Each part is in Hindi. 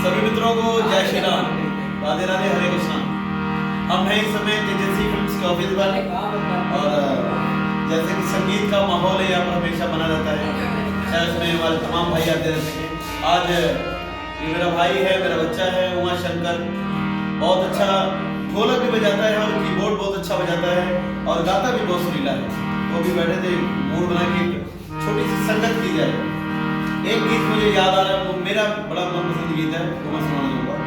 सभी मित्रों को जय श्री राम, राधे राधे, हरे कृष्णा। हम हैं इस समय तेजस्वी फिल्म्स के ऑफिस पर और जैसे कि संगीत का माहौल है यहाँ पर हमेशा बना रहता है, चाहे उसमें हमारे तमाम भाई आते रहते हैं। आज ये मेरा भाई है, मेरा बच्चा है उमा शंकर, बहुत अच्छा ढोलक भी बजाता है और कीबोर्ड बहुत अच्छा बजाता है और गाता भी बहुत सुरीला है। वो भी बैठे थे, मूड बना के छोटी सी संगत की जाए। एक गीत मुझे याद आ रहा है, वो मेरा बड़ा मनपसंद गीत है, वो मैं सुनाना चाहूँगा।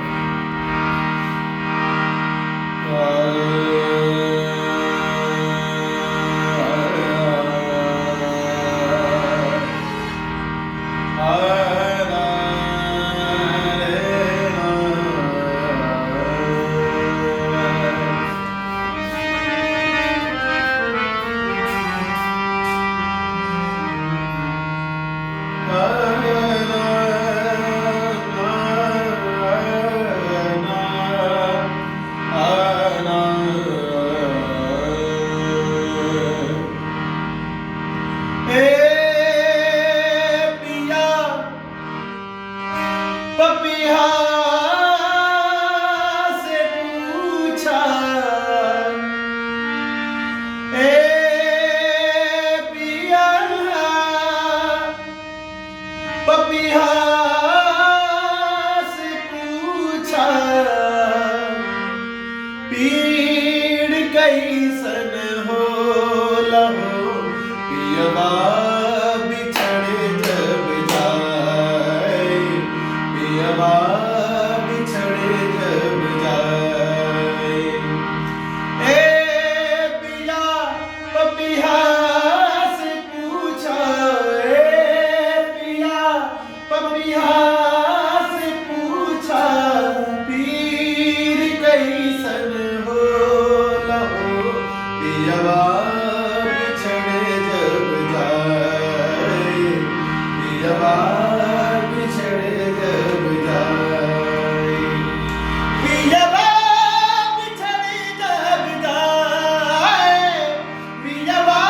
पपिया से पूछा, ए पिया पपिया से पूछा, पीड़ कैसन होला हो पियवा बिछड़े जब जाए, पियवा बिछड़े जब जाए। ए पिया पपिया से पूछा, ए पिया पपिया से पूछा, पीर कैसन होला हो पियवा बिछड़े जब जाए, पियवा बिछड़े जब जाए, पियवा बिछड़े जब जाए, पियवा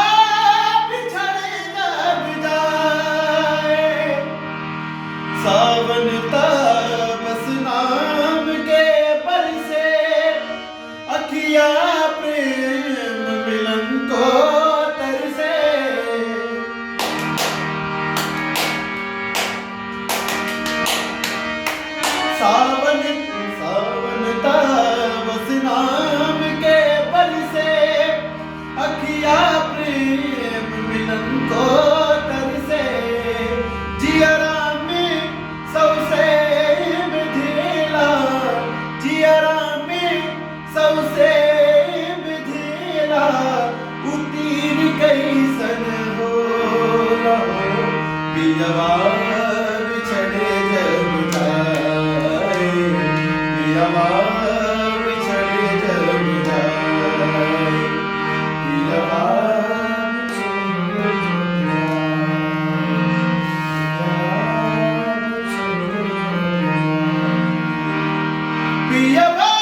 बिछड़े जब जाए। सावन बस नाम के बरसे, अखिया प्रेम मिलन को तरसे। सावन बस नाम के बरसे, अखिया प्रेम मिलन को तरसे। जियरा में सौसे बिधेला, जियरा में सौसे बिधेला, उतीर कैसन होला हो पियवा बिछड़े जब जाए, पियवा बिछड़े जब जाए, पियवा पियवा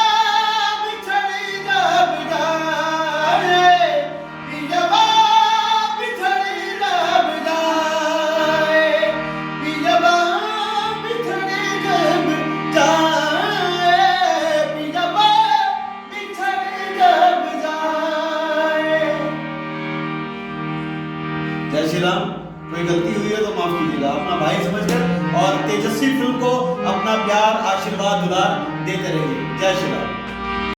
बिछड़े जब जाए, पियवा बिछड़े जब जाए, पियवा बिछड़े जब जाए, पियवा बिछड़े जब जाए। जय श्री राम। कोई गलती हुई है तो माफ कीजिएगा, अपना भाई समझकर और तेजस्वी फिल्म को अपना प्यार, आशीर्वाद, दुलार देते रहिए। जय श्री राम।